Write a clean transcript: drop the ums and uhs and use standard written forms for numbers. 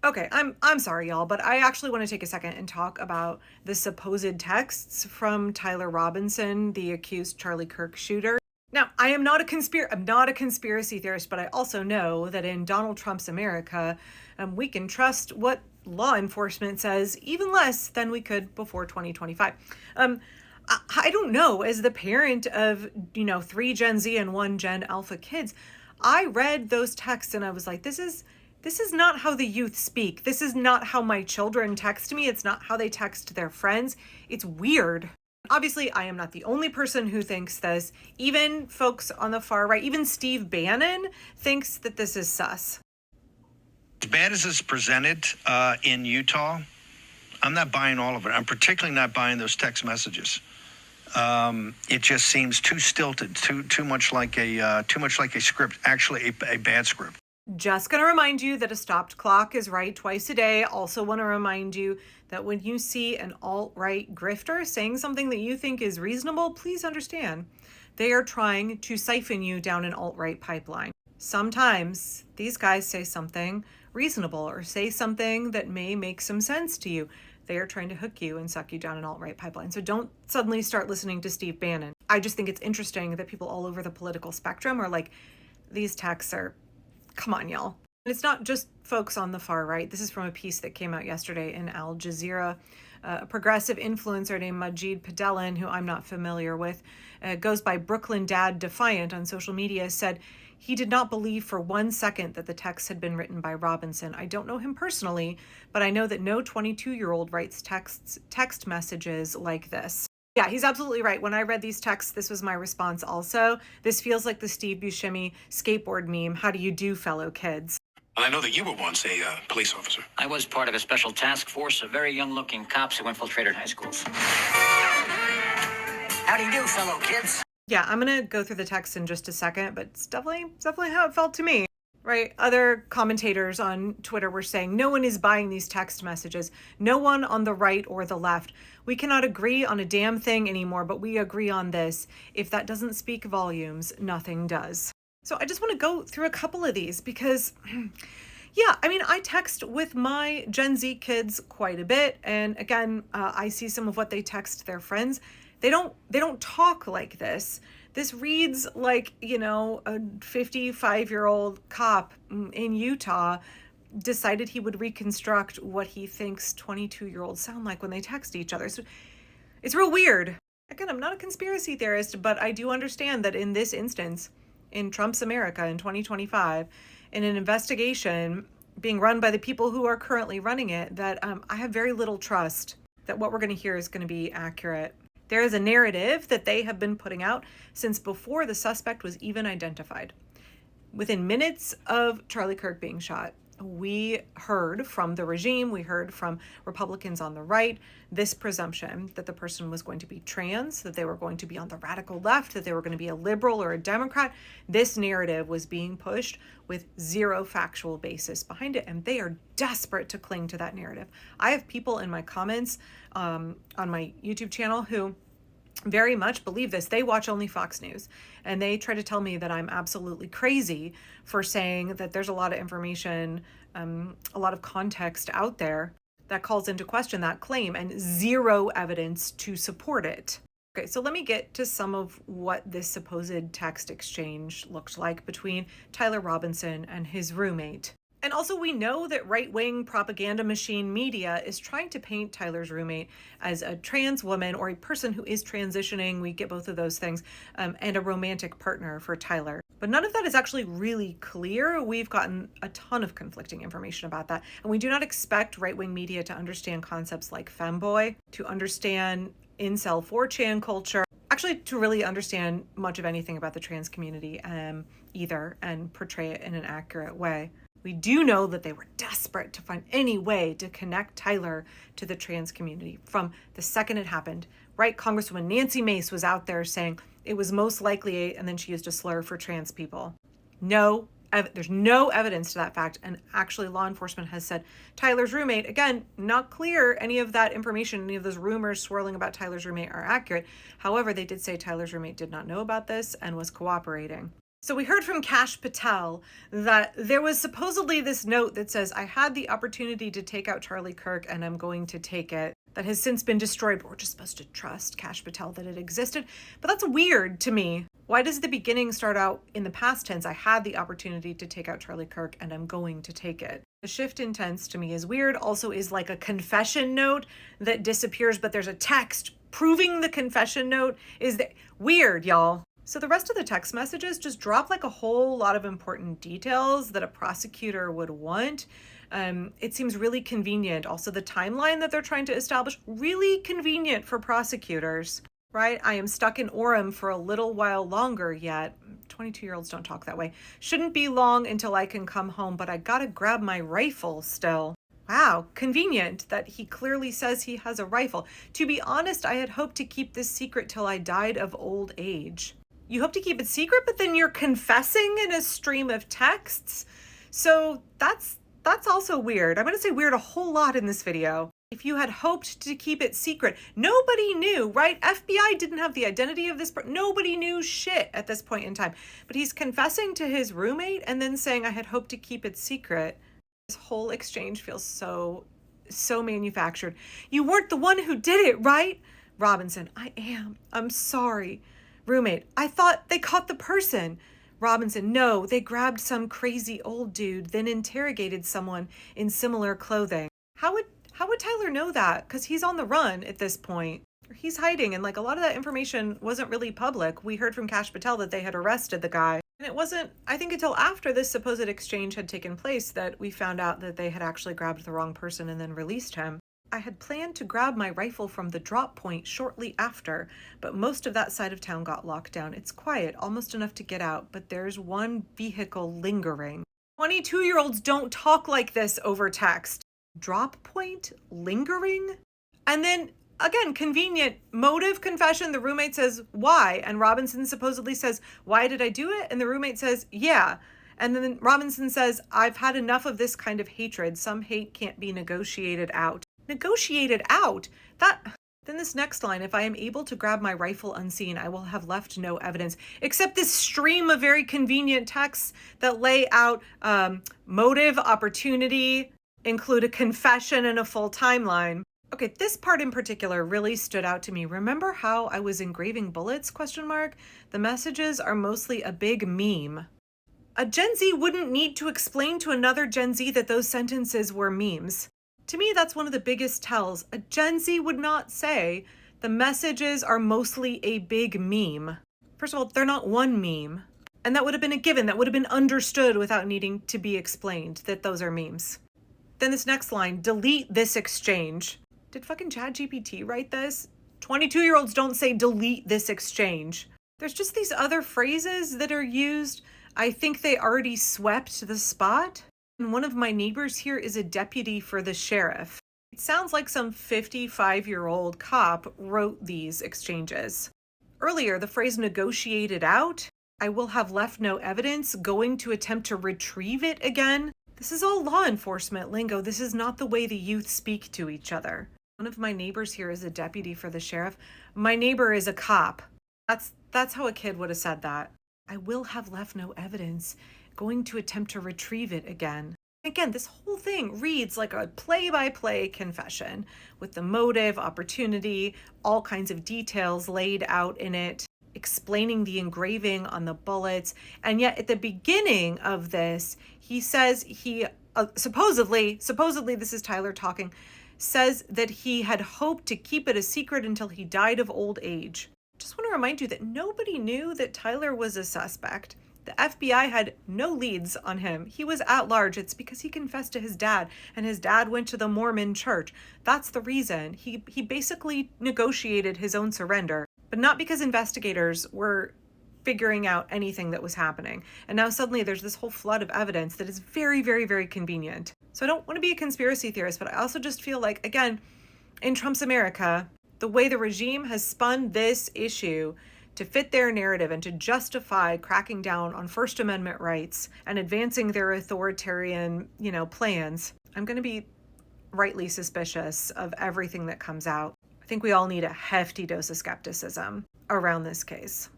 Okay, I'm sorry, y'all, but I actually want to take a second and talk about the supposed texts from Tyler Robinson, the accused Charlie Kirk shooter. Now, I'm not a conspiracy theorist, but I also know that in Donald Trump's America, we can trust what law enforcement says even less than we could before 2025. I don't know. As the parent of 3 Gen Z and 1 Gen Alpha kids, I read those texts and I was like, this is not how the youth speak. This is not how my children text me. It's not how they text their friends. It's weird. Obviously, I am not the only person who thinks this. Even folks on the far right, even Steve Bannon thinks that this is sus. As bad as it's presented in Utah, I'm not buying all of it. I'm particularly not buying those text messages. It just seems too stilted, too much like a script, actually a bad script. Just going to remind you that a stopped clock is right twice a day. Also want to remind you that when you see an alt-right grifter saying something that you think is reasonable, please understand they are trying to siphon you down an alt-right pipeline. Sometimes these guys say something reasonable or say something that may make some sense to you. They are trying to hook you and suck you down an alt-right pipeline. So don't suddenly start listening to Steve Bannon. I just think it's interesting that people all over the political spectrum are like, these texts are, come on, y'all. And it's not just folks on the far right. This is from a piece that came out yesterday in Al Jazeera. A progressive influencer named Majid Padelin, who I'm not familiar with, goes by Brooklyn Dad Defiant on social media, said he did not believe for 1 second that the text had been written by Robinson. I don't know him personally, but I know that no 22-year-old writes text messages like this. Yeah, he's absolutely right. When I read these texts, this was my response also. This feels like the Steve Buscemi skateboard meme. How do you do, fellow kids? Well, I know that you were once a police officer. I was part of a special task force of very young-looking cops who infiltrated high schools. How do you do, fellow kids? Yeah, I'm going to go through the text in just a second, but it's definitely how it felt to me. Right? Other commentators on Twitter were saying no one is buying these text messages. No one on the right or the left. We cannot agree on a damn thing anymore, but we agree on this. If that doesn't speak volumes, nothing does. So I just want to go through a couple of these because, yeah, I mean, I text with my Gen Z kids quite a bit. And again, I see some of what they text their friends. They don't talk like this. This reads like, a 55-year-old cop in Utah decided he would reconstruct what he thinks 22-year-olds sound like when they text each other. So it's real weird. Again, I'm not a conspiracy theorist, but I do understand that in this instance, in Trump's America in 2025, in an investigation being run by the people who are currently running it, that I have very little trust that what we're going to hear is going to be accurate. There is a narrative that they have been putting out since before the suspect was even identified. Within minutes of Charlie Kirk being shot, we heard from the regime, we heard from Republicans on the right, this presumption that the person was going to be trans, that they were going to be on the radical left, that they were going to be a liberal or a Democrat. This narrative was being pushed with zero factual basis behind it, and they are desperate to cling to that narrative. I have people in my comments on my YouTube channel who very much believe this. They watch only Fox News, and they try to tell me that I'm absolutely crazy for saying that there's a lot of information, a lot of context out there that calls into question that claim and zero evidence to support it. Okay, so let me get to some of what this supposed text exchange looked like between Tyler Robinson and his roommate. And also, we know that right-wing propaganda machine media is trying to paint Tyler's roommate as a trans woman or a person who is transitioning. We get both of those things, and a romantic partner for Tyler. But none of that is actually really clear. We've gotten a ton of conflicting information about that. And we do not expect right-wing media to understand concepts like femboy, to understand incel 4chan culture, actually to really understand much of anything about the trans community either, and portray it in an accurate way. We do know that they were desperate to find any way to connect Tyler to the trans community from the second it happened, right? Congresswoman Nancy Mace was out there saying it was most likely, and then she used a slur for trans people. There's no evidence to that fact. And actually law enforcement has said Tyler's roommate, again, not clear any of that information, any of those rumors swirling about Tyler's roommate are accurate. However, they did say Tyler's roommate did not know about this and was cooperating. So we heard from Kash Patel that there was supposedly this note that says, I had the opportunity to take out Charlie Kirk and I'm going to take it. That has since been destroyed, but we're just supposed to trust Kash Patel that it existed. But that's weird to me. Why does the beginning start out in the past tense? I had the opportunity to take out Charlie Kirk and I'm going to take it. The shift in tense to me is weird. Also is like a confession note that disappears, but there's a text proving the confession note is weird, y'all. So the rest of the text messages just drop like a whole lot of important details that a prosecutor would want. It seems really convenient. Also, the timeline that they're trying to establish, really convenient for prosecutors, right? I am stuck in Orem for a little while longer yet. 22-year-olds don't talk that way. Shouldn't be long until I can come home, but I gotta grab my rifle still. Wow, convenient that he clearly says he has a rifle. To be honest, I had hoped to keep this secret till I died of old age. You hope to keep it secret, but then you're confessing in a stream of texts. So that's also weird. I'm going to say weird a whole lot in this video. If you had hoped to keep it secret, nobody knew, right? FBI didn't have the identity of this person. Nobody knew shit at this point in time. But he's confessing to his roommate and then saying, I had hoped to keep it secret. This whole exchange feels so manufactured. You weren't the one who did it, right? Robinson, I am. I'm sorry. Roommate, I thought they caught the person. Robinson, no, they grabbed some crazy old dude, then interrogated someone in similar clothing. How would Tyler know that? Because he's on the run at this point. He's hiding, and like a lot of that information wasn't really public. We heard from Kash Patel that they had arrested the guy. And it wasn't, I think, until after this supposed exchange had taken place that we found out that they had actually grabbed the wrong person and then released him. I had planned to grab my rifle from the drop point shortly after, but most of that side of town got locked down. It's quiet, almost enough to get out, but there's one vehicle lingering. 22-year-olds don't talk like this over text. Drop point lingering? And then, again, convenient motive confession. The roommate says, why? And Robinson supposedly says, why did I do it? And the roommate says, yeah. And then Robinson says, I've had enough of this kind of hatred. Some hate can't be negotiated out. Negotiated out? Then this next line, if I am able to grab my rifle unseen, I will have left no evidence, except this stream of very convenient texts that lay out motive, opportunity, include a confession and a full timeline. Okay, this part in particular really stood out to me. Remember how I was engraving bullets, ? The messages are mostly a big meme. A Gen Z wouldn't need to explain to another Gen Z that those sentences were memes. To me, that's one of the biggest tells. A Gen Z would not say the messages are mostly a big meme. First of all, they're not one meme. And that would have been a given. That would have been understood without needing to be explained that those are memes. Then this next line, delete this exchange. Did fucking ChatGPT write this? 22-year-olds don't say delete this exchange. There's just these other phrases that are used. I think they already swept the spot. And one of my neighbors here is a deputy for the sheriff. It sounds like some 55-year-old cop wrote these exchanges. Earlier, the phrase negotiated out, I will have left no evidence, going to attempt to retrieve it again. This is all law enforcement lingo. This is not the way the youth speak to each other. One of my neighbors here is a deputy for the sheriff. My neighbor is a cop. That's how a kid would have said that. I will have left no evidence, going to attempt to retrieve it again. Again, this whole thing reads like a play-by-play confession with the motive, opportunity, all kinds of details laid out in it, explaining the engraving on the bullets. And yet at the beginning of this, he says he supposedly, this is Tyler talking, says that he had hoped to keep it a secret until he died of old age. Just want to remind you that nobody knew that Tyler was a suspect. The FBI had no leads on him. He was at large. It's because he confessed to his dad, and his dad went to the Mormon church. That's the reason. He basically negotiated his own surrender, but not because investigators were figuring out anything that was happening. And now suddenly there's this whole flood of evidence that is very, very, very convenient. So I don't want to be a conspiracy theorist, but I also just feel like, again, in Trump's America, the way the regime has spun this issue to fit their narrative and to justify cracking down on First Amendment rights and advancing their authoritarian, plans, I'm going to be rightly suspicious of everything that comes out. I think we all need a hefty dose of skepticism around this case.